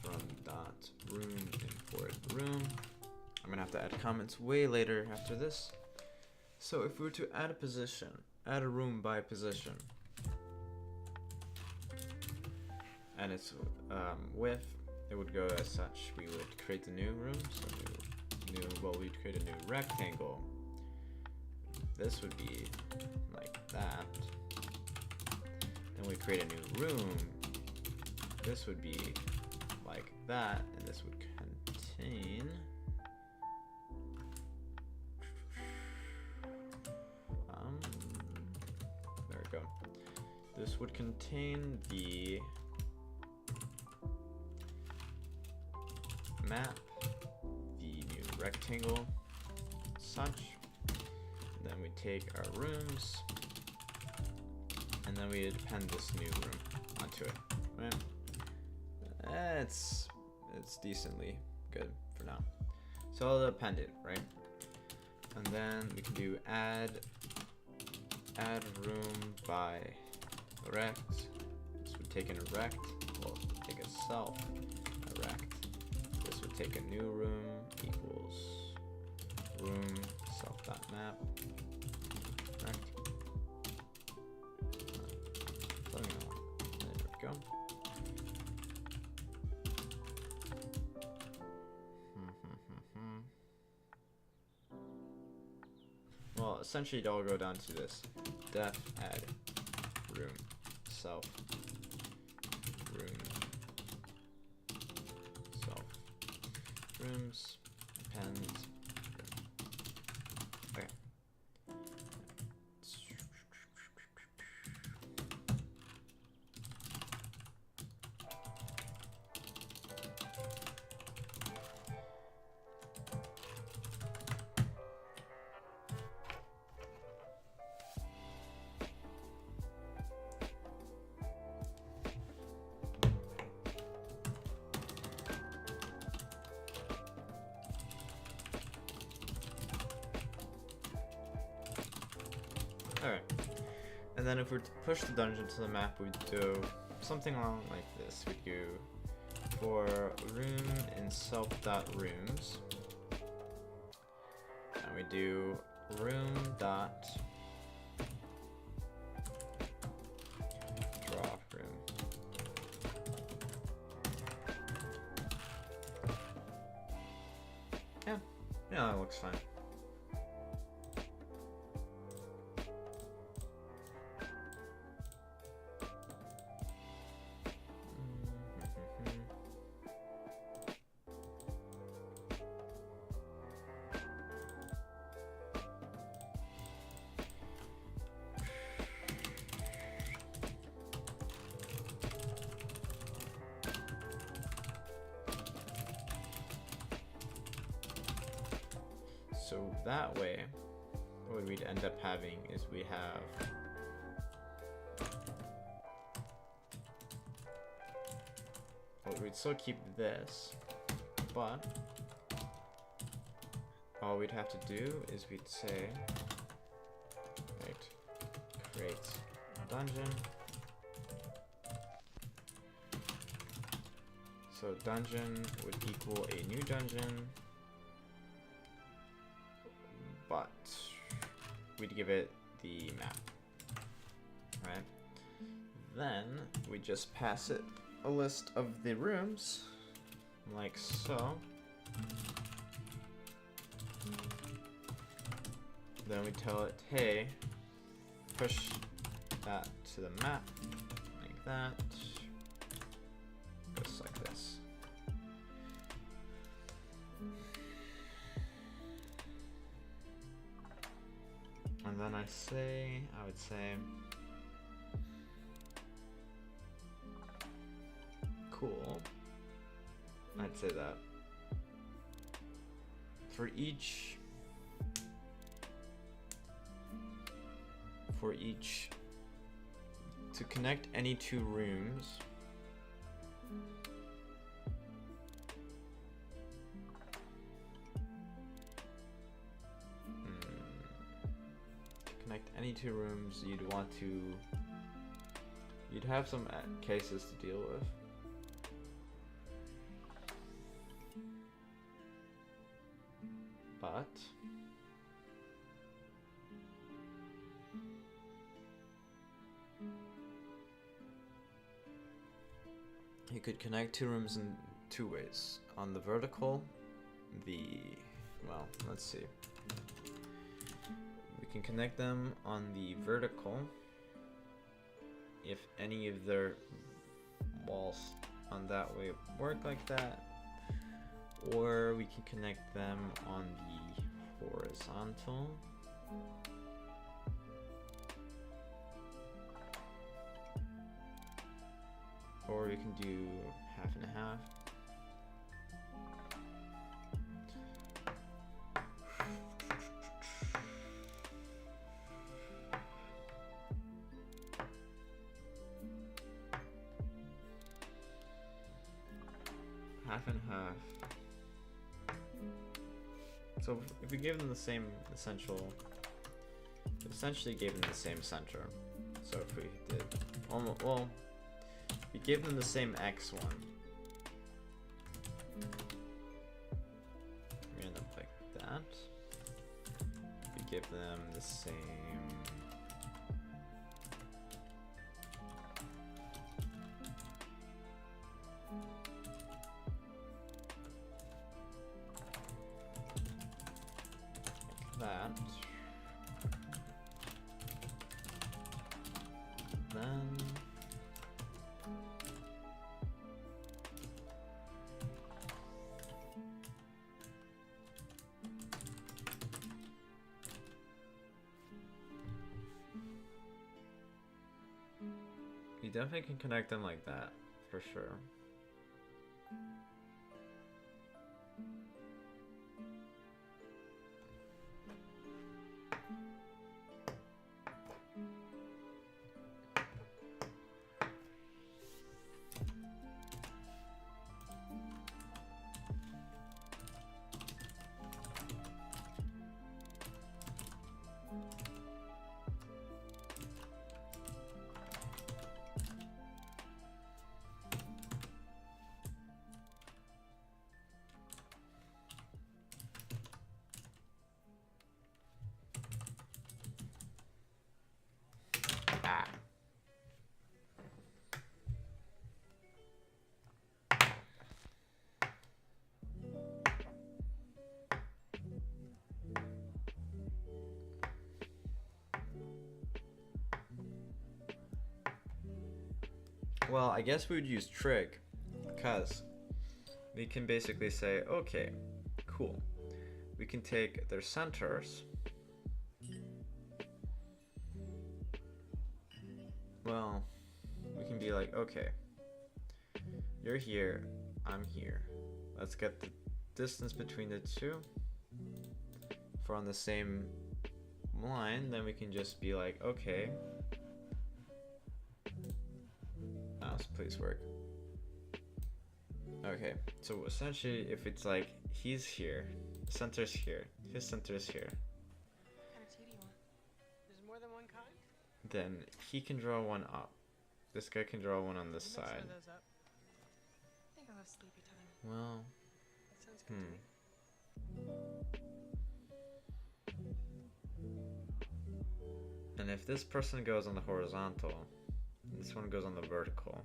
S1: from dot room import room. I'm gonna have to add comments way later after this. So if we were to add a position, add a room by position, and its width, it would go as such. We would create a new room, so we'd create a new rectangle. This would be like that. Then we create a new room. This would be like that, and this would contain there we go. This would contain the map, the new rectangle, such. And then we take our rooms, and then we append this new room onto it. Right? It's decently good for now. So I'll append it, right? And then we can do add room by rect. This would take in a rect. Well, take a self a rect. This would take a new room equals room self.map rect. There we go. Well, essentially it all go down to this. Def add room self room self rooms append room. Okay. Alright, and then if we push the dungeon to the map, we'd do something along like this. We'd do for room in self.rooms, and we do room dot draw room. Yeah, that looks fine. So that way, what we'd end up having is we have we'd still keep this, but all we'd have to do is we'd say, right, create dungeon. So dungeon would equal a new dungeon, but we'd give it the map, right? Then we just pass it a list of the rooms, like so. Then we tell it, hey, push that to the map, like that. Just like this. And then I would say, cool. I'd say that. For each to connect any two rooms, you'd have some cases to deal with. But you could connect two rooms in two ways. On the vertical, let's see. We can connect them on the vertical if any of their walls on that way work like that, or we can connect them on the horizontal. Or we can do half and half. Half and half. So if we gave them the same essentially gave them the same center. So if we did, we gave them the same X1. We end up like that. We give them the same. Like that. Then. You definitely can connect them like that, for sure. Well, I guess we would use trig, because we can basically say, okay, cool. We can take their centers. Well, we can be like, okay, you're here, I'm here. Let's get the distance between the two. If we're on the same line, then we can just be like, okay. Mouse, please work. Okay, so essentially, if it's like he's here, center's here, his center's here,
S9: What kind of tea do you want? There's more than one kind?
S1: then he can draw one up. This guy can draw one on this
S9: Can you mix
S1: side.
S9: some of those up? I think I'll have sleepy time.
S1: Well,
S9: That sounds good to me.
S1: and if this person goes on the horizontal, this one goes on the vertical.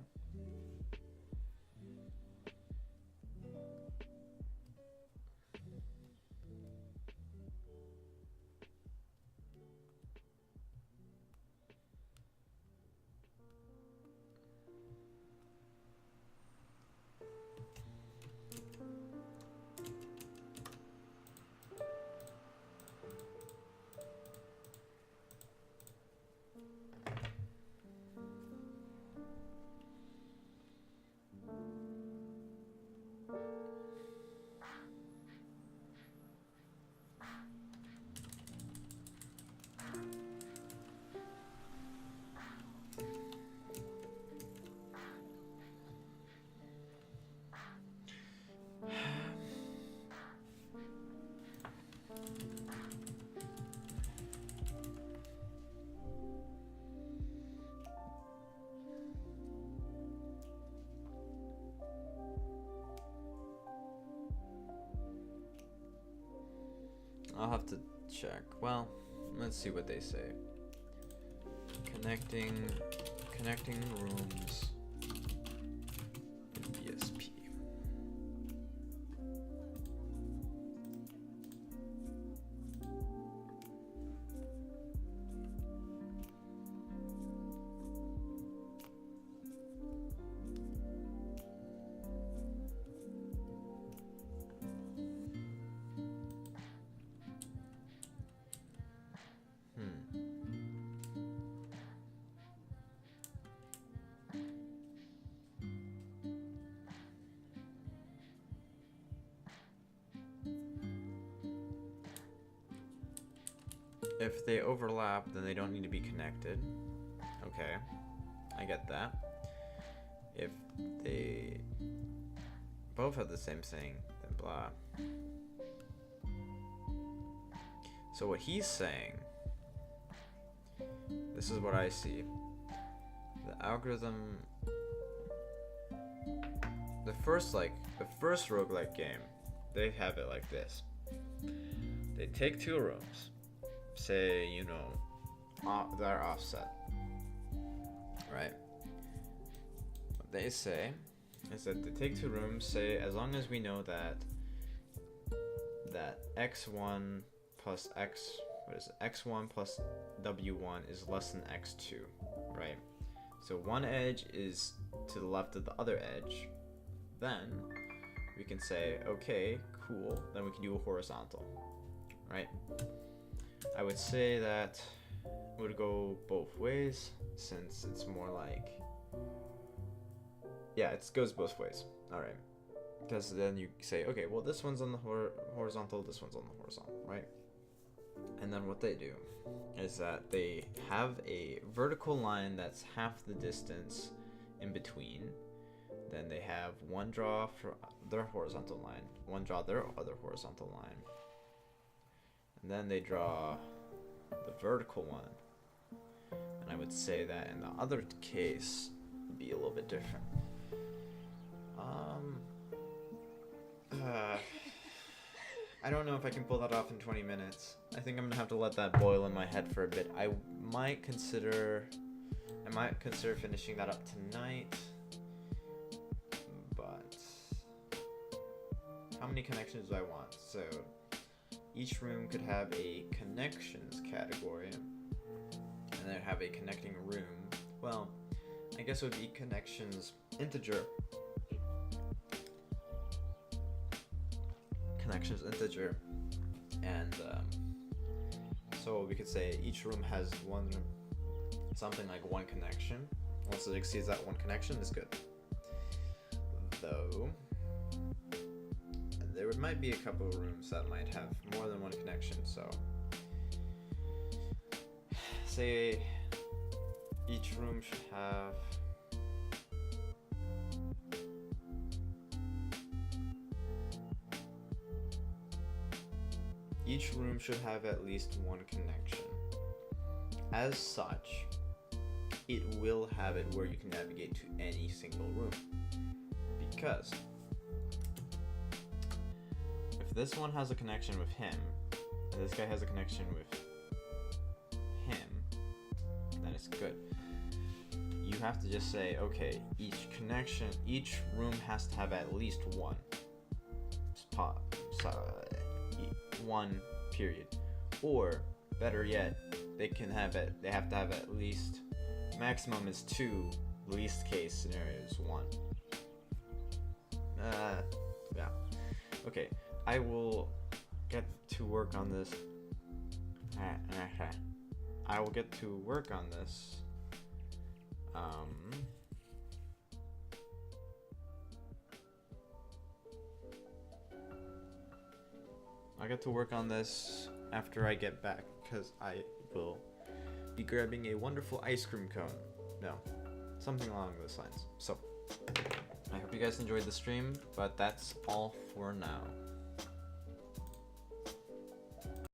S1: I'll have to check. Well, let's see what they say. Connecting rooms in BSP. If they overlap, then they don't need to be connected. Okay, I get that. If they both have the same thing, then blah. So what he's saying, this is what I see. The algorithm, the first roguelike game, they have it like this. They take two rooms, say, you know, they're offset, right? What they say is that they take two rooms, say, as long as we know that x1 plus x1 plus w1 is less than x2, right? So one edge is to the left of the other edge. Then we can say, okay, cool, then we can do a horizontal, right? I would say that it would go both ways, since it's more like, yeah, it goes both ways. All right, because then you say, okay, well, this one's on the horizontal, this one's on the horizontal, right? And then what they do is that they have a vertical line that's half the distance in between. Then they have one draw for their horizontal line, one draw their other horizontal line, and then they draw the vertical one. And I would say that in the other case would be a little bit different. I don't know if I can pull that off in 20 minutes. I think I'm gonna have to let that boil in my head for a bit. I might consider finishing that up tonight. But how many connections do I want? So each room could have a connections category, and then have a connecting room. Well, I guess it would be connections integer. And so we could say each room has something like one connection. Once it exceeds that one connection, it's good. Though there might be a couple of rooms that might have more than one connection. So say each room should have each room should have at least one connection. As such, it will have it where you can navigate to any single room. Because if this one has a connection with him, and this guy has a connection with him, then it's good. You have to just say, okay, each room has to have at least one spot, one period, or better yet, they have to have at least, maximum is 2, least case scenario is 1. Yeah. Okay, I will get to work on this. I will get to work on this. I'll get to work on this after I get back, because I will be grabbing a wonderful ice cream cone. No, something along those lines. So, I hope you guys enjoyed the stream, but that's all for now.